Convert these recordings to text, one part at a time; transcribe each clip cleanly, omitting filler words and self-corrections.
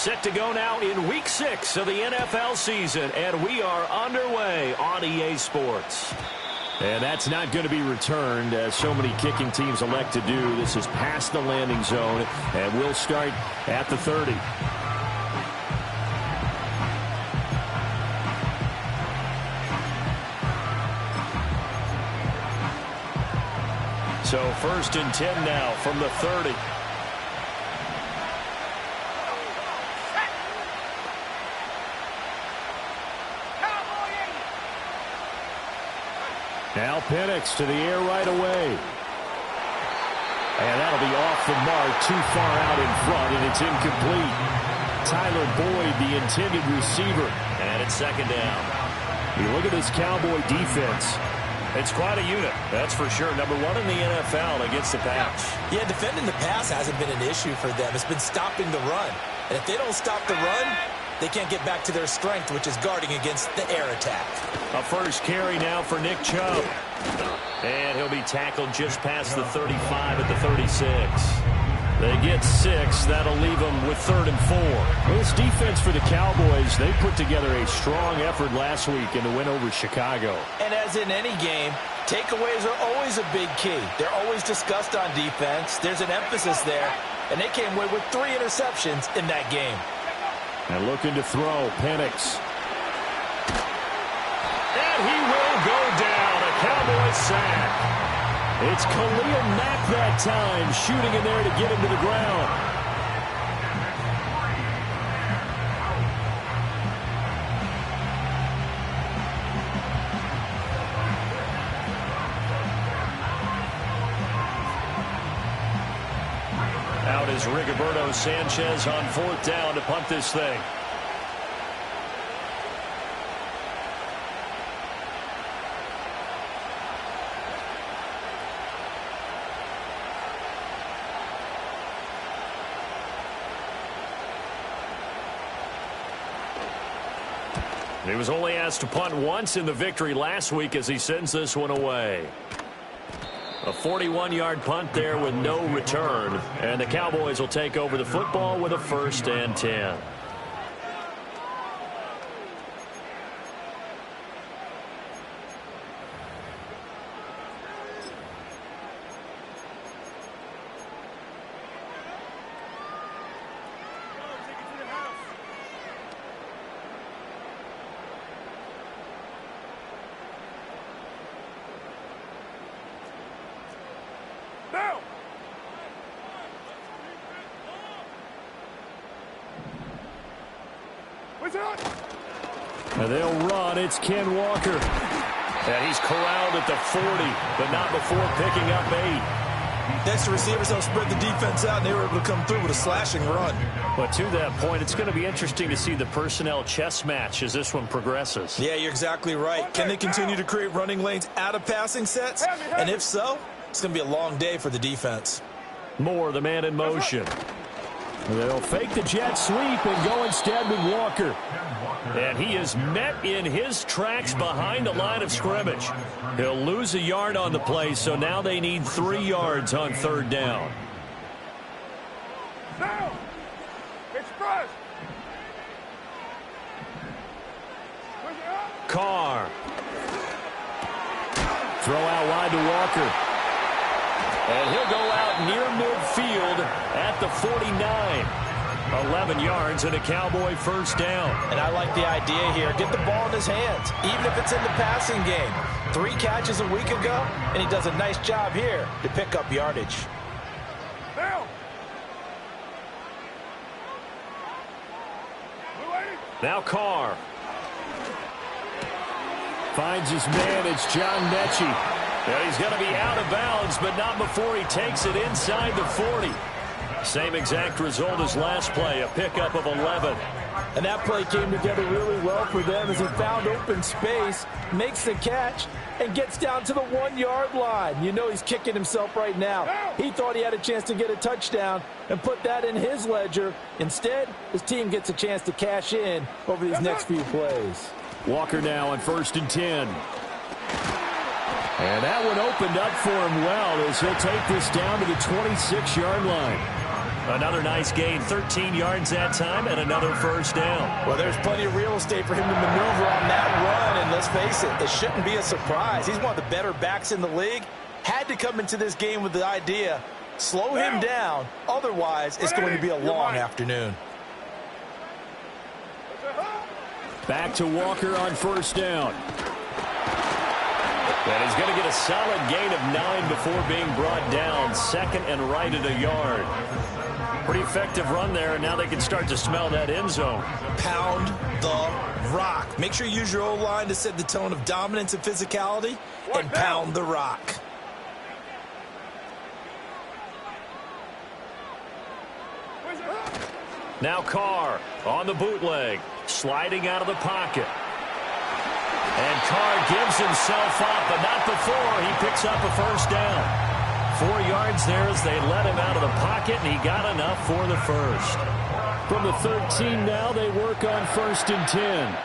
Set to go now in Week 6 of the NFL season, and we are underway on EA Sports. And that's not going to be returned, as so many kicking teams elect to do. This is past the landing zone, and we'll start at the 30. So 1st and 10 now from the 30. Now Penix to the air right away. And that'll be off the mark, too far out in front, and it's incomplete. Tyler Boyd, the intended receiver. And it's 2nd down. You look at this Cowboy defense. It's quite a unit, that's for sure. Number 1 in the NFL against the pass. Yeah, defending the pass hasn't been an issue for them. It's been stopping the run. And if they don't stop the run, they can't get back to their strength, which is guarding against the air attack. A first carry now for Nick Chubb. And he'll be tackled just past the 35 at the 36. They get 6. That'll leave them with 3rd and 4. Well, this defense for the Cowboys, they put together a strong effort last week in the win over Chicago. And as in any game, takeaways are always a big key. They're always discussed on defense. There's an emphasis there. And they came away with 3 interceptions in that game. And looking to throw, Penix. And he will go down. A Cowboys sack. It's Khalil Mack that time, shooting in there to get him to the ground. Out is Rigoberto Sanchez on 4th down to punt this thing. He was only asked to punt once in the victory last week as he sends this one away. A 41-yard punt there with no return. And the Cowboys will take over the football with a 1st and 10. And they'll run. It's Ken Walker. And he's corralled at the 40, but not before picking up 8. Next, the receivers helped spread the defense out, and they were able to come through with a slashing run. But to that point, it's going to be interesting to see the personnel chess match as this one progresses. Yeah, you're exactly right. Can they continue to create running lanes out of passing sets? And if so, it's going to be a long day for the defense. Moore, the man in motion. They'll fake the jet sweep and go instead with Walker. And he is met in his tracks behind the line of scrimmage. He'll lose a yard on the play, so now they need 3 yards on 3rd down. Now, express. Carr. Throw out wide to Walker. And he'll go out near midfield at the 49. 11 yards and a Cowboy 1st down. And I like the idea here. Get the ball in his hands, even if it's in the passing game. 3 catches a week ago, and he does a nice job here to pick up yardage. Now Carr. Finds his man. It's John Mechie. And he's going to be out of bounds, but not before he takes it inside the 40. Same exact result as last play, a pickup of 11. And that play came together really well for them as he found open space, makes the catch, and gets down to the 1-yard line. You know he's kicking himself right now. He thought he had a chance to get a touchdown and put that in his ledger. Instead, his team gets a chance to cash in over these next few plays. Walker now on 1st and 10. And that one opened up for him well as he'll take this down to the 26-yard line. Another nice gain, 13 yards that time, and another first down. Well, there's plenty of real estate for him to maneuver on that run, and let's face it, it shouldn't be a surprise. He's one of the better backs in the league. Had to come into this game with the idea, slow him down, otherwise it's going to be a long afternoon. Back to Walker on first down. And he's going to get a solid gain of 9 before being brought down. Second and right at a yard. Pretty effective run there, and now they can start to smell that end zone. Pound the rock. Make sure you use your O-line to set the tone of dominance and physicality, and pound the rock. Now Carr on the bootleg, sliding out of the pocket. And Carr gives himself up, but not before he picks up a first down. 4 yards there as they let him out of the pocket, and he got enough for the first. From the 13 now, they work on 1st and 10.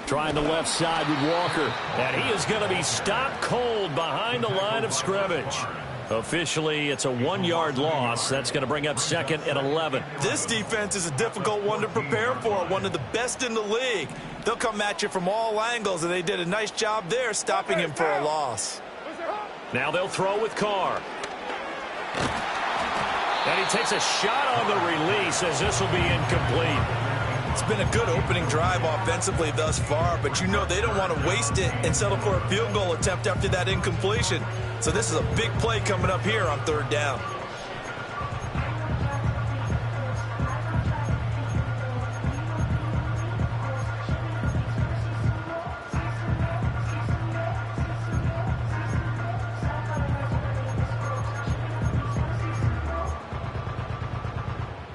Trying the left side with Walker. And he is going to be stopped cold behind the line of scrimmage. Officially, it's a 1-yard loss. That's going to bring up 2nd and 11. This defense is a difficult one to prepare for, one of the best in the league. They'll come at you from all angles, and they did a nice job there stopping him for a loss. Now they'll throw with Carr. And he takes a shot on the release as this will be incomplete. It's been a good opening drive offensively thus far, but you know they don't want to waste it and settle for a field goal attempt after that incompletion. So this is a big play coming up here on 3rd down.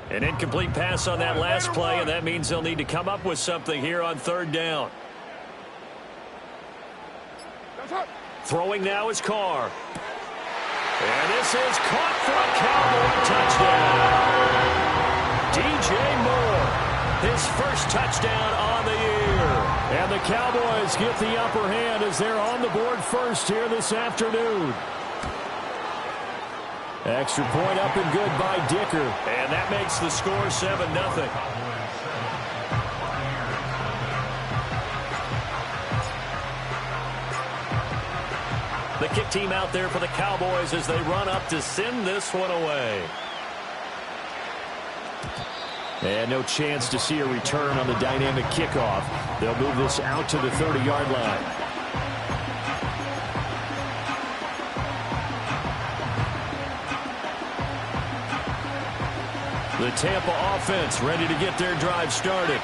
An incomplete pass on that last play, and that means they'll need to come up with something here on 3rd down. Throwing now is Carr. And this is caught for a Cowboy touchdown. DJ Moore, his first touchdown on the year. And the Cowboys get the upper hand as they're on the board first here this afternoon. Extra point up and good by Dicker. And that makes the score 7-0. The kick team out there for the Cowboys as they run up to send this one away. And no chance to see a return on the dynamic kickoff. They'll move this out to the 30-yard line. The Tampa offense ready to get their drive started.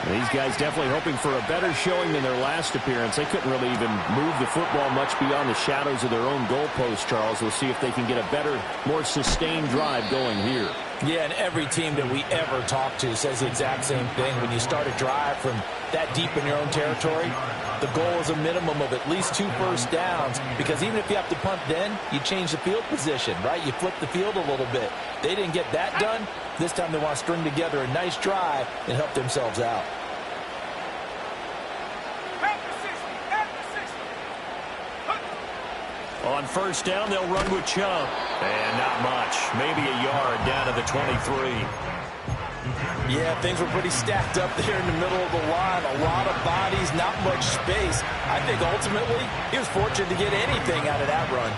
These guys definitely hoping for a better showing than their last appearance. They couldn't really even move the football much beyond the shadows of their own goalpost, Charles. We'll see if they can get a better, more sustained drive going here. Yeah, and every team that we ever talk to says the exact same thing. When you start a drive from that deep in your own territory, the goal is a minimum of at least 2 first downs, because even if you have to punt then, you change the field position, right? You flip the field a little bit. They didn't get that done. This time they want to string together a nice drive and help themselves out. On first down, they'll run with Chubb. And not much. Maybe a yard down to the 23. Yeah, things were pretty stacked up there in the middle of the line. A lot of bodies, not much space. I think ultimately he was fortunate to get anything out of that run.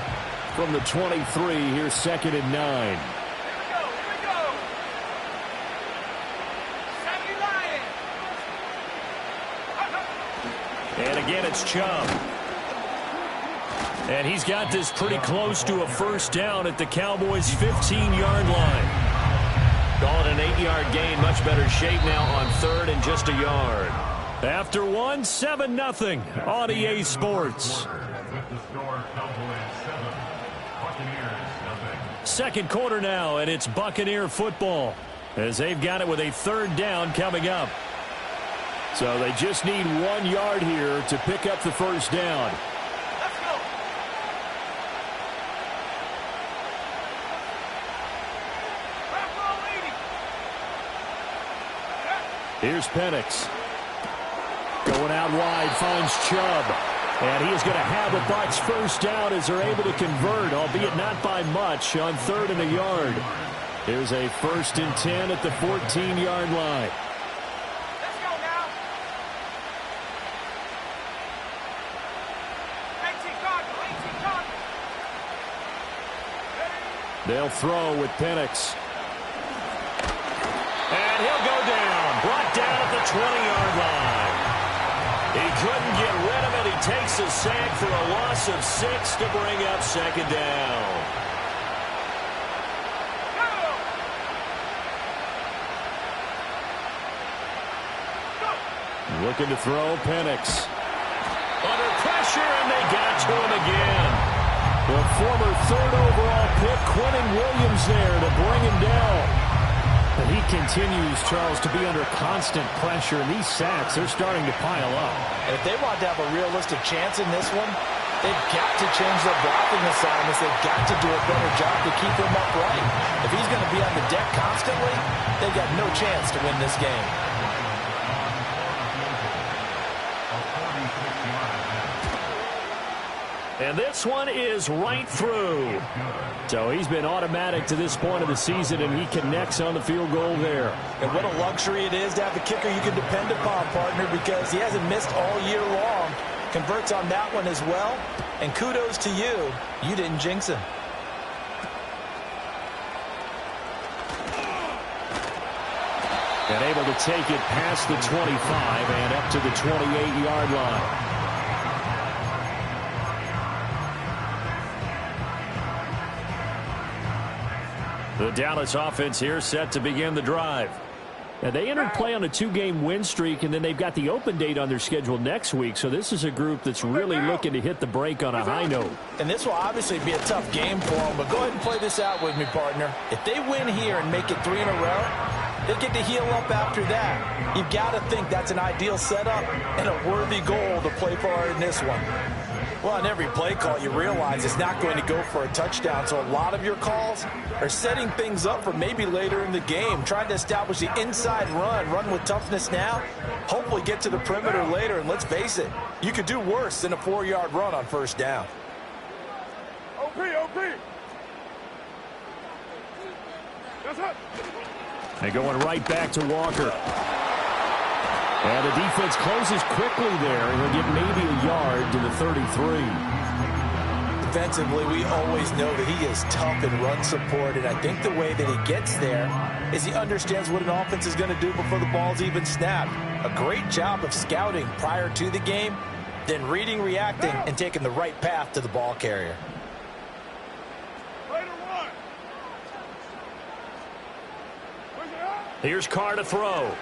From the 23, here's 2nd and 9. And again, it's Chubb. And he's got this pretty close to a first down at the Cowboys' 15-yard line. Call it an 8-yard gain. Much better shape now on 3rd and just a yard. After one, 7-0 on EA Sports. Second quarter now, and it's Buccaneer football as they've got it with a 3rd down coming up. So they just need 1 yard here to pick up the first down. Let's go. Here's Penix. Going out wide, finds Chubb. And he is going to have the Bucs first down as they're able to convert, albeit not by much, on 3rd and a yard. Here's a 1st and 10 at the 14-yard line. Let's go now. 18 Cardinals. They'll throw with Penix. And he'll go down. Brought down at the 20-yard line. He couldn't get rid of it. He takes a sack for a loss of 6 to bring up 2nd down. Looking to throw, Penix. Under pressure, and they got to him again. The former 3rd overall pick, Quentin Williams, there to bring him down. But he continues, Charles, to be under constant pressure, and these sacks, they're starting to pile up. And if they want to have a realistic chance in this one, they've got to change their blocking assignments. They've got to do a better job to keep him upright. If he's going to be on the deck constantly, they've got no chance to win this game. And this one is right through. So he's been automatic to this point of the season, and he connects on the field goal there. And what a luxury it is to have a kicker you can depend upon, partner, because he hasn't missed all year long. Converts on that one as well. And kudos to you. You didn't jinx him. And able to take it past the 25 and up to the 28-yard line. The Dallas offense here set to begin the drive. And they entered play on a 2-game win streak, and then they've got the open date on their schedule next week. So this is a group that's really looking to hit the break on a high note. And this will obviously be a tough game for them, but go ahead and play this out with me, partner. If they win here and make it 3 in a row, they get to heal up after that. You've got to think that's an ideal setup and a worthy goal to play for in this one. Well, on every play call, you realize it's not going to go for a touchdown, so a lot of your calls are setting things up for maybe later in the game, trying to establish the inside run with toughness now, hopefully get to the perimeter later, and let's face it, you could do worse than a 4-yard run on 1st down. OP. That's it. They're going right back to Walker. And the defense closes quickly there, and he'll get maybe a yard to the 33. Defensively, we always know that he is tough in run support, and I think the way that he gets there is he understands what an offense is going to do before the ball's even snapped. A great job of scouting prior to the game, then reading, reacting, and taking the right path to the ball carrier. Here's Carr to throw.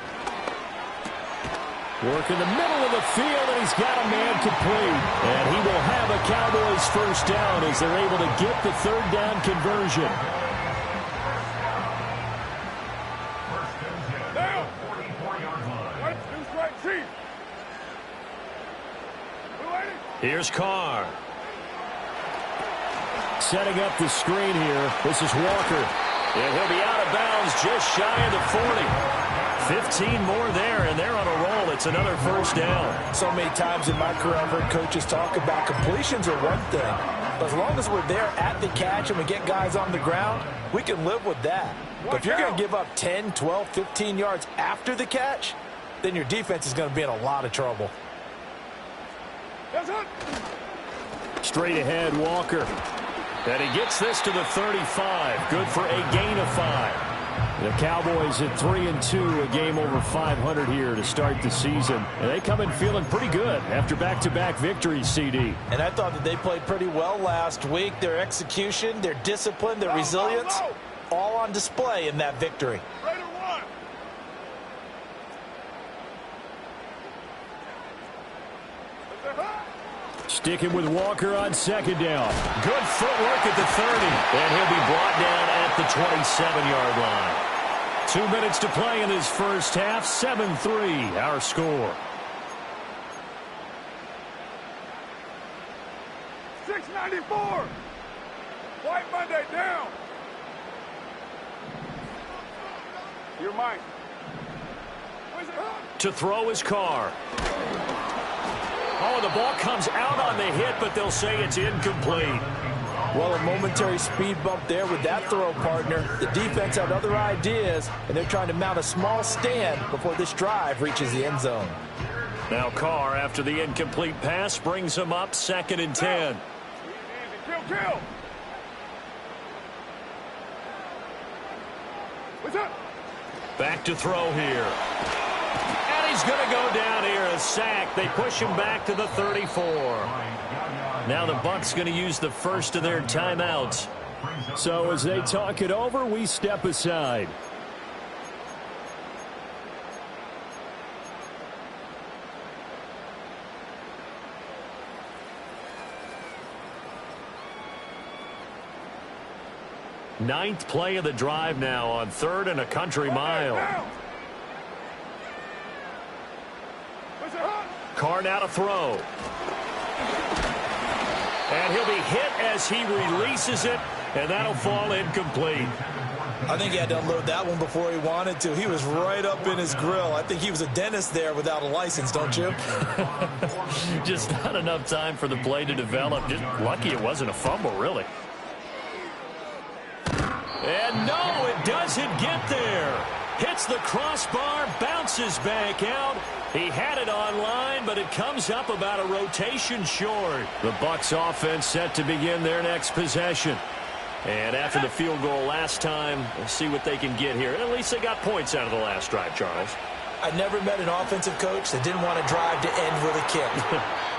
Work in the middle of the field, and he's got a man complete. And he will have a Cowboys first down as they're able to get the 3rd down conversion. Down. Here's Carr. Setting up the screen here. This is Walker. And he'll be out of bounds just shy of the 40. 15 more there, and they're on a roll. It's another first down. So many times in my career, I've heard coaches talk about completions are one thing. But as long as we're there at the catch and we get guys on the ground, we can live with that. But if you're going to give up 10, 12, 15 yards after the catch, then your defense is going to be in a lot of trouble. Straight ahead, Walker. And he gets this to the 35. Good for a gain of 5. The Cowboys at 3-2, a game over 500 here to start the season. And they come in feeling pretty good after back-to-back victories, CD. And I thought that they played pretty well last week. Their execution, their discipline, their resilience, all on display in that victory. Sticking with Walker on 2nd down. Good footwork at the 30. And he'll be brought down at the 27-yard line. 2 minutes to play in this first half. 7-3, our score. 694. White Monday down. You're mine. To throw his car. Oh, the ball comes out on the hit, but they'll say it's incomplete. Well, a momentary speed bump there with that throw, partner. The defense had other ideas, and they're trying to mount a small stand before this drive reaches the end zone. Now Carr, after the incomplete pass, brings him up 2nd and 10. Kill. What's up? Back to throw here. And he's going to go down here, a sack. They push him back to the 34. Now the Bucs going to use the first of their timeouts. So as they talk it over, we step aside. Ninth play of the drive now on 3rd and a country mile. Carr now to throw. And he'll be hit as he releases it, and that'll fall incomplete. I think he had to unload that one before he wanted to. He was right up in his grill. I think he was a dentist there without a license, don't you? Just not enough time for the play to develop. Just lucky it wasn't a fumble, really. And no, it doesn't get there. Hits the crossbar, bounces back out. He had it online, but it comes up about a rotation short. The Bucs offense set to begin their next possession. And after the field goal last time, we'll see what they can get here. At least they got points out of the last drive, Charles. I never met an offensive coach that didn't want to drive to end with a kick.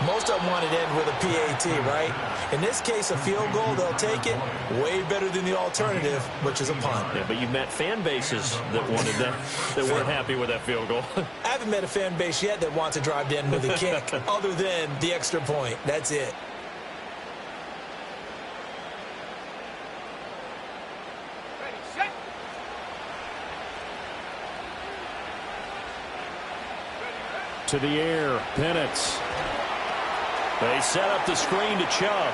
Most of them wanted to end with a PAT, right? In this case, a field goal, they'll take it. Way better than the alternative, which is a punt. Yeah, but you've met fan bases that wanted that, that weren't happy with that field goal. I haven't met a fan base yet that wants to drive to end with a kick, other than the extra point. That's it. To the air, Penance. They set up the screen to Chubb.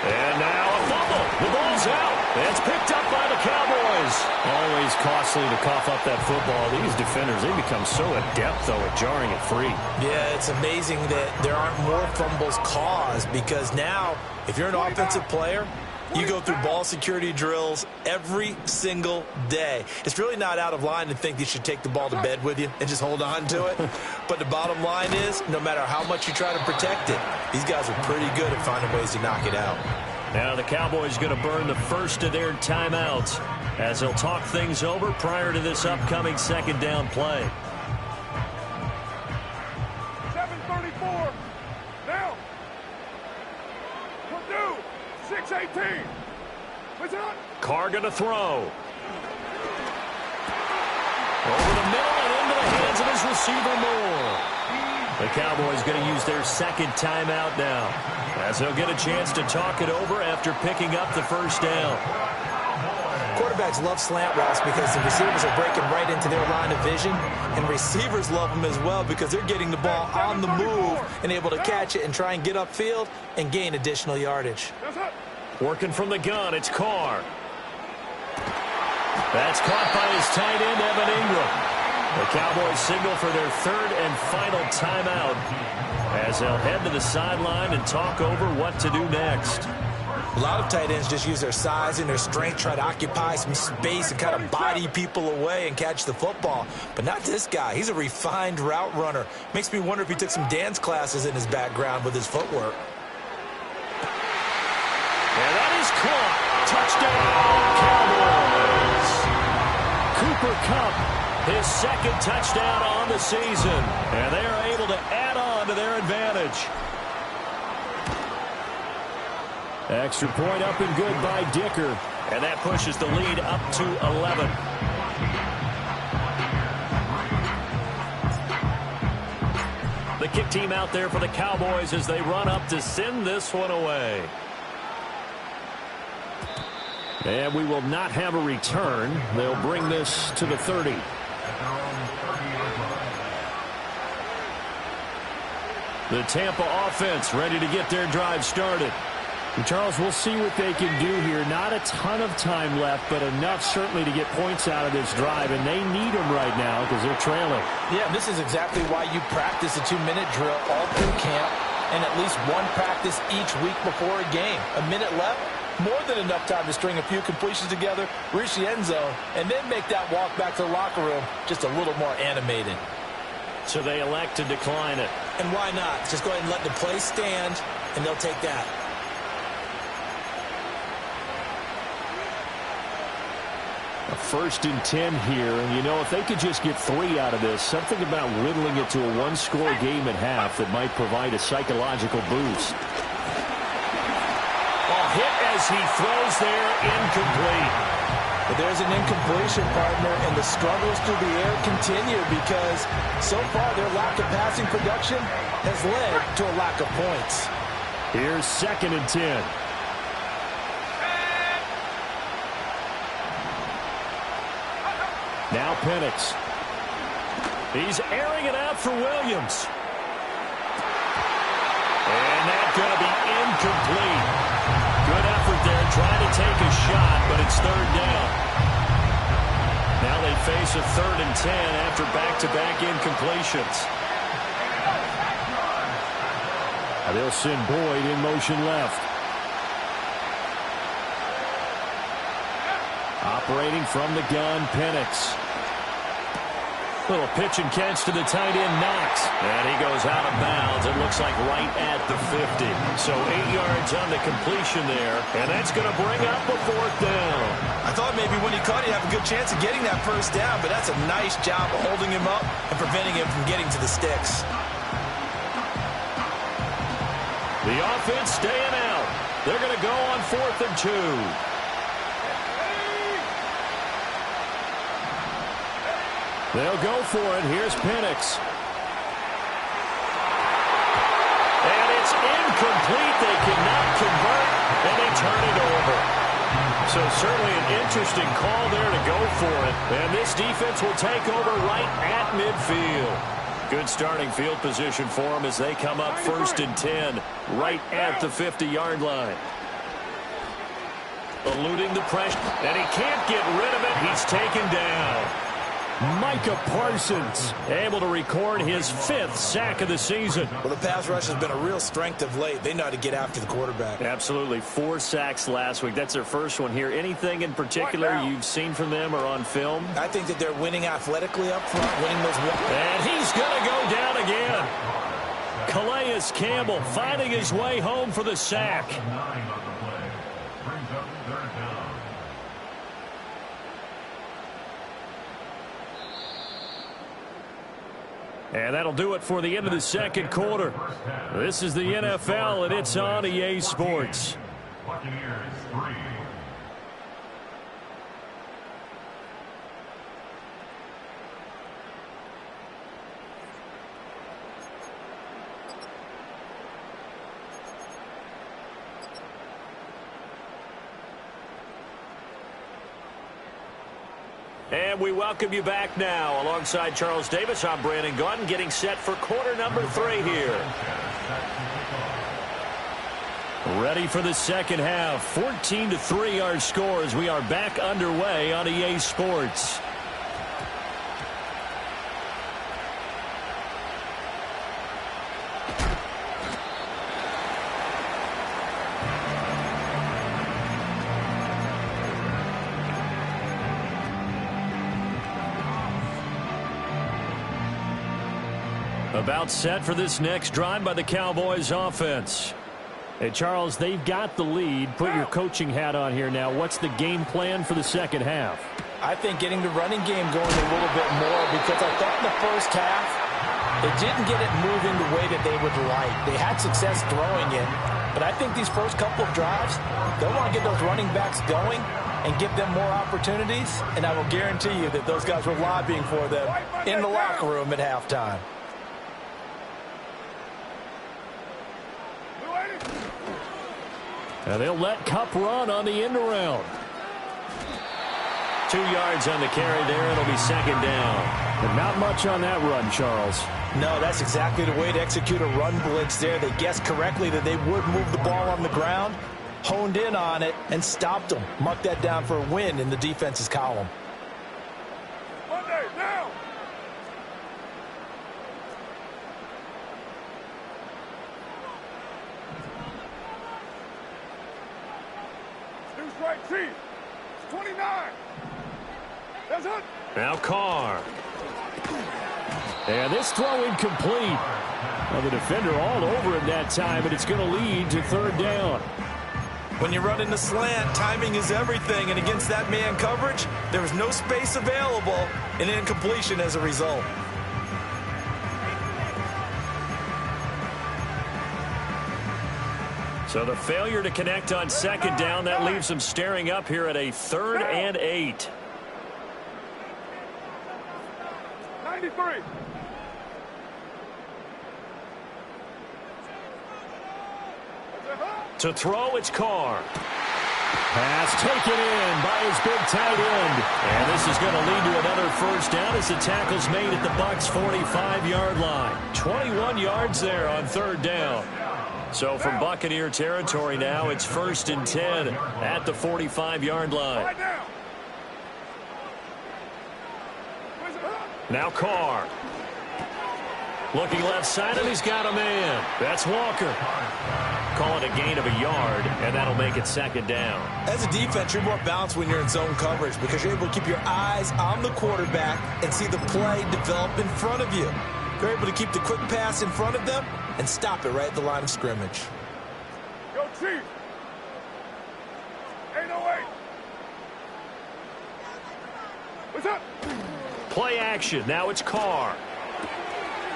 And now a fumble. The ball's out. It's picked up by the Cowboys. Always costly to cough up that football. These defenders, they become so adept, though, at jarring it free. Yeah, it's amazing that there aren't more fumbles caused, because now, if you're an offensive player, you go through ball security drills every single day. It's really not out of line to think you should take the ball to bed with you and just hold on to it. But the bottom line is, no matter how much you try to protect it, these guys are pretty good at finding ways to knock it out. Now the Cowboys going to burn the first of their timeouts as they'll talk things over prior to this upcoming 2nd down play. 7:34. Now. Purdue. 6:18. What's up? Carr going to throw. Over the middle and into the hands of his receiver Moore. The Cowboys going to use their 2nd timeout now, as they'll get a chance to talk it over after picking up the first down. Quarterbacks love slant routes because the receivers are breaking right into their line of vision, and receivers love them as well because they're getting the ball on the move and able to catch it and try and get upfield and gain additional yardage. Working from the gun, it's Carr. That's caught by his tight end, Evan Ingram. The Cowboys signal for their 3rd and final timeout as they'll head to the sideline and talk over what to do next. A lot of tight ends just use their size and their strength, try to occupy some space and kind of body people away and catch the football. But not this guy. He's a refined route runner. Makes me wonder if he took some dance classes in his background with his footwork. And that is caught. Touchdown, Cowboys. Cooper Kupp, his 2nd touchdown on the season. And they are able to add on to their advantage. Extra point up and good by Dicker. And that pushes the lead up to 11. The kick team out there for the Cowboys as they run up to send this one away. And we will not have a return. They'll bring this to the 30. The Tampa offense ready to get their drive started. And Charles, we'll see what they can do here. Not a ton of time left, but enough certainly to get points out of this drive, and they need them right now because they're trailing. Yeah, this is exactly why you practice a 2-minute drill all through camp and at least one practice each week before a game. A minute left, more than enough time to string a few completions together, reach the end zone, and then make that walk back to the locker room just a little more animated. So they elect to decline it. And why not? Just go ahead and let the play stand, and they'll take that. A 1st and 10 here, and you know, if they could just get 3 out of this, something about whittling it to a one-score game at half that might provide a psychological boost. Ball hit as he throws there, incomplete. But there's an incompletion, partner, and the struggles through the air continue because so far their lack of passing production has led to a lack of points. Here's 2nd and 10. Now Penix. He's airing it out for Williams. And that's going to be incomplete. Good effort there trying to take a shot, but it's 3rd down. Now they face a 3rd and 10 after back-to-back incompletions. Now they'll send Boyd in motion left. Operating from the gun, Penix. Little pitch and catch to the tight end, Knox. And he goes out of bounds. It looks like right at the 50. So 8 yards on the completion there. And that's going to bring up a 4th down. I thought maybe when he caught it, he'd have a good chance of getting that 1st down, but that's a nice job of holding him up and preventing him from getting to the sticks. The offense staying out. They're going to go on 4th and 2. They'll go for it. Here's Penix. And it's incomplete. They cannot convert, and they turn it over. So certainly an interesting call there to go for it. And this defense will take over right at midfield. Good starting field position for them as they come up 1st and 10, right at the 50-yard line. Eluding the pressure, and he can't get rid of it. He's taken down. Micah Parsons able to record his 5th sack of the season. Well, the pass rush has been a real strength of late. They know how to get after the quarterback. Absolutely. 4 sacks last week. That's their first one here. Anything in particular you've seen from them or on film? I think that they're winning athletically up front, winning those. And he's going to go down again. Calais Campbell finding his way home for the sack. And that'll do it for the end of the 2nd quarter. This is the NFL, and it's on EA Sports. And we welcome you back now. Alongside Charles Davis, I'm Brandon Gaudin, getting set for quarter number 3 here. Ready for the 2nd half. 14-3 our score as we are back underway on EA Sports. About set for this next drive by the Cowboys offense. Hey, Charles, they've got the lead. Put your coaching hat on here now. What's the game plan for the 2nd half? I think getting the running game going a little bit more because I thought in the 1st half they didn't get it moving the way that they would like. They had success throwing it, but I think these first couple of drives, they'll want to get those running backs going and give them more opportunities, and I will guarantee you that those guys were lobbying for them in the locker room at halftime. And they'll let Kupp run on the end around. 2 yards on the carry there. It'll be 2nd down. But not much on that run, Charles. No, that's exactly the way to execute a run blitz there. They guessed correctly that they would move the ball on the ground, honed in on it, and stopped them. Mark that down for a win in the defense's column. Monday, now! New strike, Chief. 29. That's it. Now Carr. And this throw incomplete. Well, the defender all over him that time, and it's going to lead to third down. When you run in the slant, timing is everything, and against that man coverage, there was no space available, and incompletion as a result. So the failure to connect on second down, that leaves them staring up here at a 3rd and 8. 93. To throw, it's Carr. Pass taken in by his big tight end. And this is going to lead to another first down as the tackle's made at the Bucs' 45-yard line. 21 yards there on third down. So from Buccaneer territory now, it's 1st and 10 at the 45-yard line. Now Carr. Looking left side, and he's got a man. That's Walker. Call it a gain of a yard, and that'll make it 2nd down. As a defense, you're more balanced when you're in zone coverage because you're able to keep your eyes on the quarterback and see the play develop in front of you. You're able to keep the quick pass in front of them and stop it right at the line of scrimmage. Go, Chief. 808. What's up? Play action. Now it's Carr.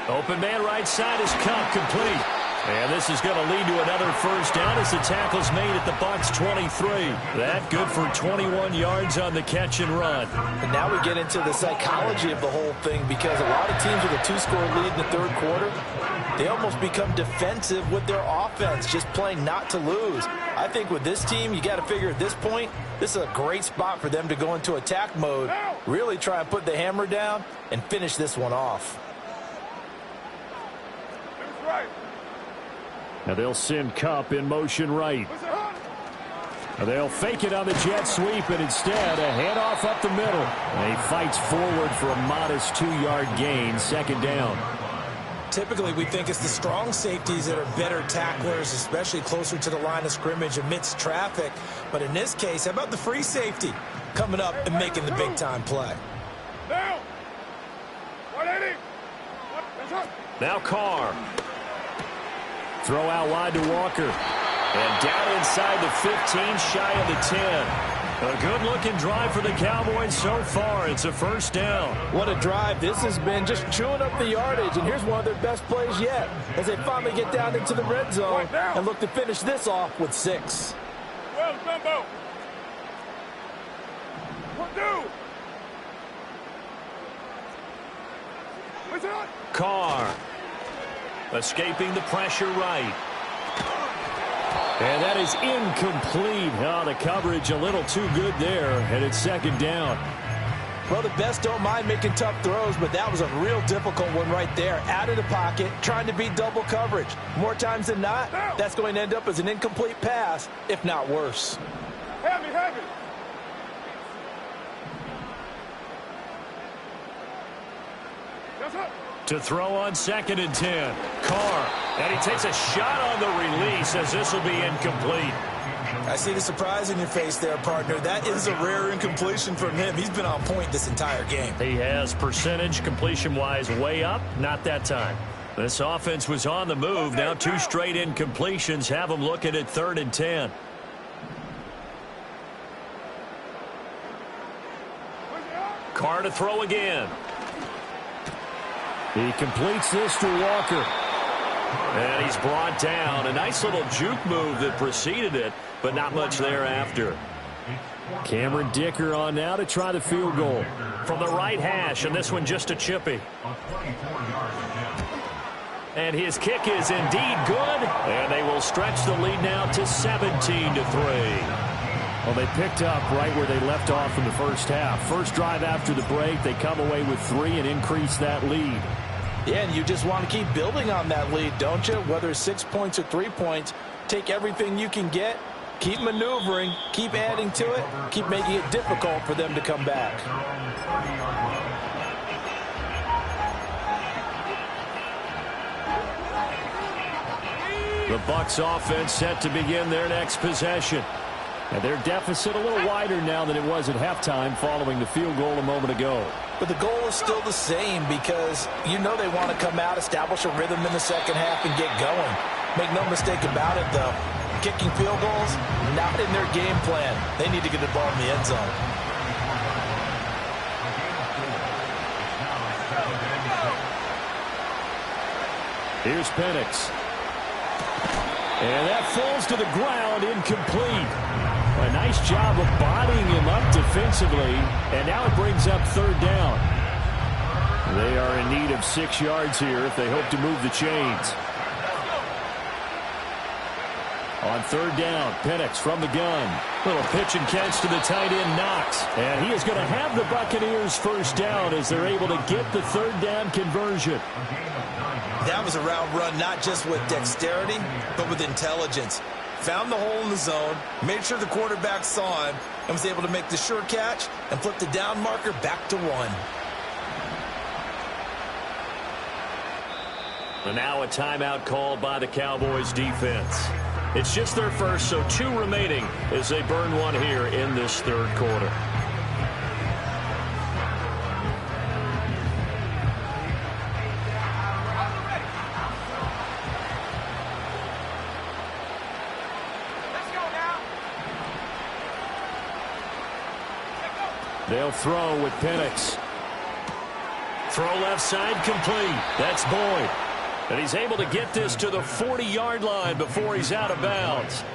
Open man right side is Cup, complete. And this is going to lead to another first down as the tackle's made at the Bucs' 23. That good for 21 yards on the catch and run. And now we get into the psychology of the whole thing because a lot of teams with a 2-score lead in the third quarter, they almost become defensive with their offense, just playing not to lose. I think with this team, you got to figure at this point, this is a great spot for them to go into attack mode, really try and put the hammer down and finish this one off. Now they'll send Cup in motion right. Now they'll fake it on the jet sweep, and instead a handoff up the middle. And he fights forward for a modest 2-yard gain, 2nd down. Typically, we think it's the strong safeties that are better tacklers, especially closer to the line of scrimmage amidst traffic. But in this case, how about the free safety coming up and making the big-time play? Now! 180! Now Carr. Throw out wide to Walker. And down inside the 15, shy of the 10. A good-looking drive for the Cowboys so far. It's a first down. What a drive this has been, just chewing up the yardage. And here's one of their best plays yet as they finally get down into the red zone and look to finish this off with 6. Well, Dumbo. What do? What's up? Carr. Escaping the pressure right. And that is incomplete. Oh, the coverage a little too good there, and it's 2nd down. Well, the best don't mind making tough throws, but that was a real difficult one right there. Out of the pocket, trying to beat double coverage. More times than not, that's going to end up as an incomplete pass, if not worse. Heavy, heavy. That's up. To throw on 2nd and 10. Carr. And he takes a shot on the release as this will be incomplete. I see the surprise in your face there, partner. That is a rare incompletion from him. He's been on point this entire game. He has percentage completion-wise way up. Not that time. This offense was on the move. Now 2 straight incompletions have them looking at 3rd and 10. Carr to throw again. He completes this to Walker. And he's brought down. A nice little juke move that preceded it, but not much thereafter. Cameron Dicker on now to try the field goal. From the right hash, and this one just a chippy. And his kick is indeed good. And they will stretch the lead now to 17-3. Well, they picked up right where they left off in the first half. First drive after the break, they come away with 3 and increase that lead. Yeah, and you just want to keep building on that lead, don't you? Whether it's 6 points or 3 points, take everything you can get Keep maneuvering, keep adding to it, keep making it difficult for them to come back. The Bucs offense set to begin their next possession. And their deficit a little wider now than it was at halftime following the field goal a moment ago. But the goal is still the same because you know they want to come out, establish a rhythm in the second half, and get going. Make no mistake about it, though. Kicking field goals, not in their game plan. They need to get the ball in the end zone. Here's Penix. And that falls to the ground, incomplete. A nice job of bodying him up defensively, and now it brings up third down. They are in need of 6 yards here if they hope to move the chains. On third down, Penix from the gun. Little pitch and catch to the tight end, Knox. And he is going to have the Buccaneers first down as they're able to get the third down conversion. That was a route run not just with dexterity, but with intelligence. Found the hole in the zone, made sure the quarterback saw him, and was able to make the sure catch and flip the down marker back to 1. And now a timeout called by the Cowboys defense. It's just their first, so 2 remaining as they burn one here in this third quarter. They'll throw with Penix. Throw left side complete. That's Boyd. And he's able to get this to the 40-yard line before he's out of bounds.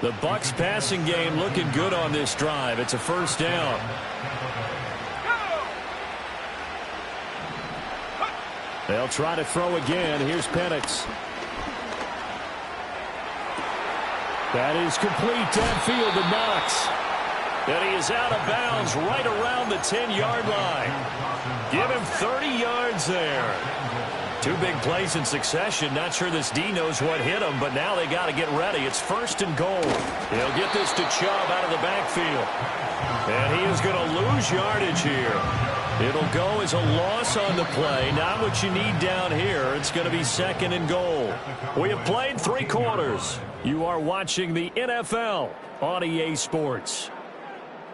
The Bucs passing game looking good on this drive. It's a first down. They'll try to throw again. Here's Penix. That is complete downfield to Knox. And he is out of bounds right around the 10-yard line. Give him 30 yards there. 2 big plays in succession. Not sure this D knows what hit him, but now they got to get ready. It's first and goal. He'll get this to Chubb out of the backfield. And he is going to lose yardage here. It'll go as a loss on the play. Not what you need down here. It's going to be second and goal. We have played 3 quarters. You are watching the NFL on EA Sports.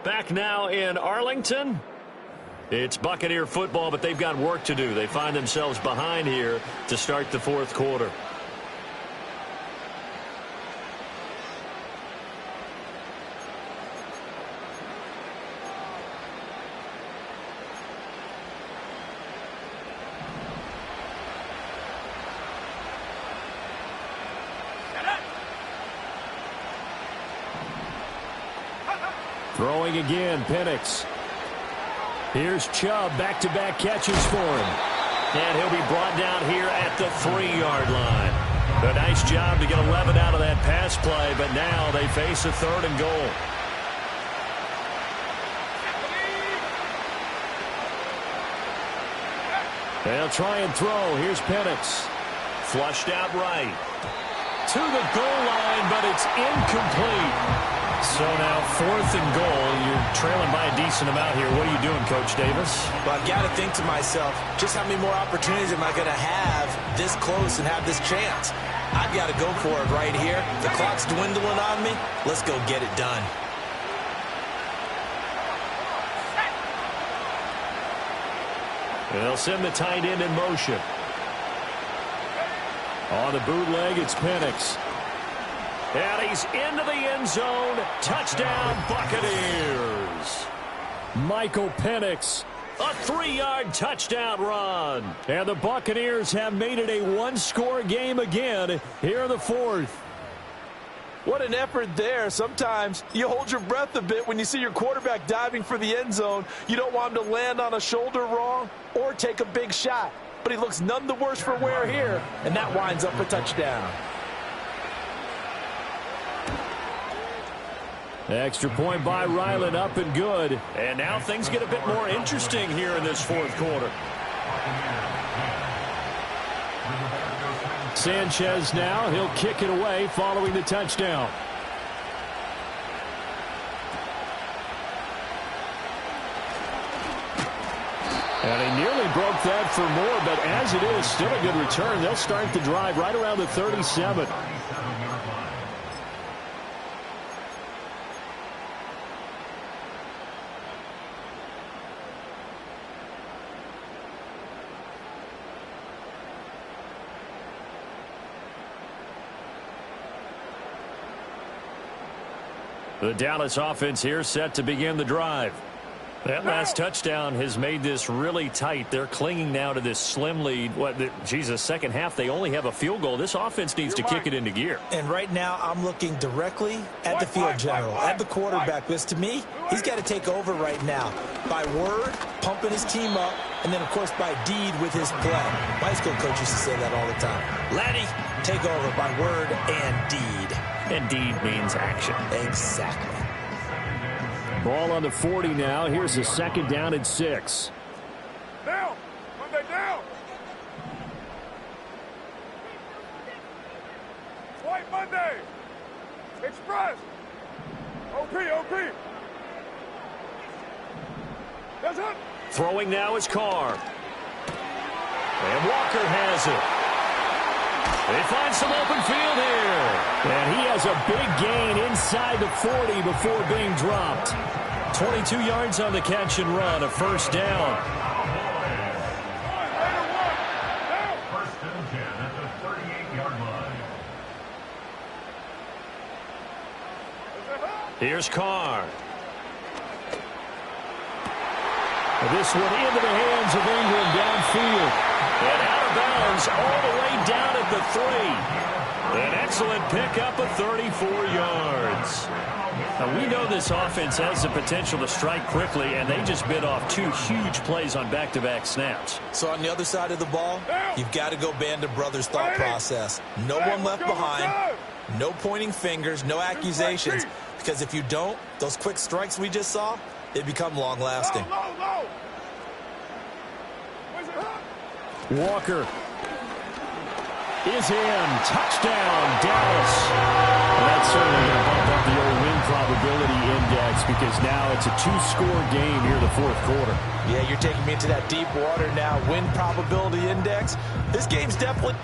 Back now in Arlington. It's Buccaneer football, but they've got work to do. They find themselves behind here to start the fourth quarter. Throwing again, Penix. Here's Chubb, back-to-back catches for him. And he'll be brought down here at the 3-yard line. A nice job to get 11 out of that pass play, but now they face a third and goal. They'll try and throw. Here's Penix. Flushed out right. To the goal line, but it's incomplete. So now 4th and goal. You're trailing by a decent amount here. What are you doing, Coach Davis? Well, I've got to think to myself, just how many more opportunities am I going to have this close and have this chance? I've got to go for it right here. The clock's dwindling on me. Let's go get it done. They'll send the tight end in motion. On the bootleg, it's Penix. And he's into the end zone. Touchdown, Buccaneers. Michael Penix, a 3-yard touchdown run. And the Buccaneers have made it a 1-score game again here in the fourth. What an effort there. Sometimes you hold your breath a bit when you see your quarterback diving for the end zone. You don't want him to land on a shoulder wrong or take a big shot. But he looks none the worse for wear here, and that winds up a touchdown. Extra point by Ryland, up and good. And now things get a bit more interesting here in this fourth quarter. Sanchez now, he'll kick it away following the touchdown. And he nearly broke that for more, but as it is, still a good return. They'll start the drive right around the 37. The Dallas offense here set to begin the drive. That last touchdown has made this really tight. They're clinging now to this slim lead. Second half, they only have a field goal. This offense needs to kick it into gear. And right now, I'm looking directly at the field general, at the quarterback. Because to me, he's got to take over right now. By word, pumping his team up, and then, of course, by deed with his play. My high school coach used to say that all the time. Laddie, take over by word and deed. And deed means action. Exactly. Ball on the 40 now. Here's a second down and 6. Down. Monday down. White Monday. Express. OP. That's it. Throwing now is Carr. And Walker has it. They find some open field here. And he has a big gain inside the 40 before being dropped. 22 yards on the catch and run, a first down. First and 10 at the 38-yard line. Here's Carr. This one into the hands of Ingram downfield. And out of bounds all the way down at the 3. An excellent pickup of 34 yards. Now, we know this offense has the potential to strike quickly, and they just bit off 2 huge plays on back-to-back snaps. So on the other side of the ball, you've got to go band of brothers thought process. No one left behind, no pointing fingers, no accusations, because if you don't, those quick strikes we just saw, they become long-lasting. Walker is in. Touchdown, Dallas. And that's certainly going to bump up the old win probability index because now it's a 2-score game here in the fourth quarter. Yeah, you're taking me into that deep water now. Win probability index. This game's definitely...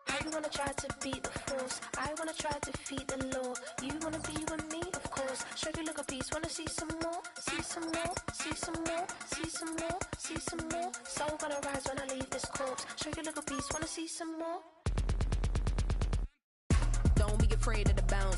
I wanna try to beat the force. I wanna try to defeat the law. You wanna be with me, of course. Show you look a piece. Wanna see some more? See some more? See some more? See some more? See some more? Soul gonna rise when I leave this corpse. Show you look a piece. Wanna see some more? Don't be afraid of the bounce.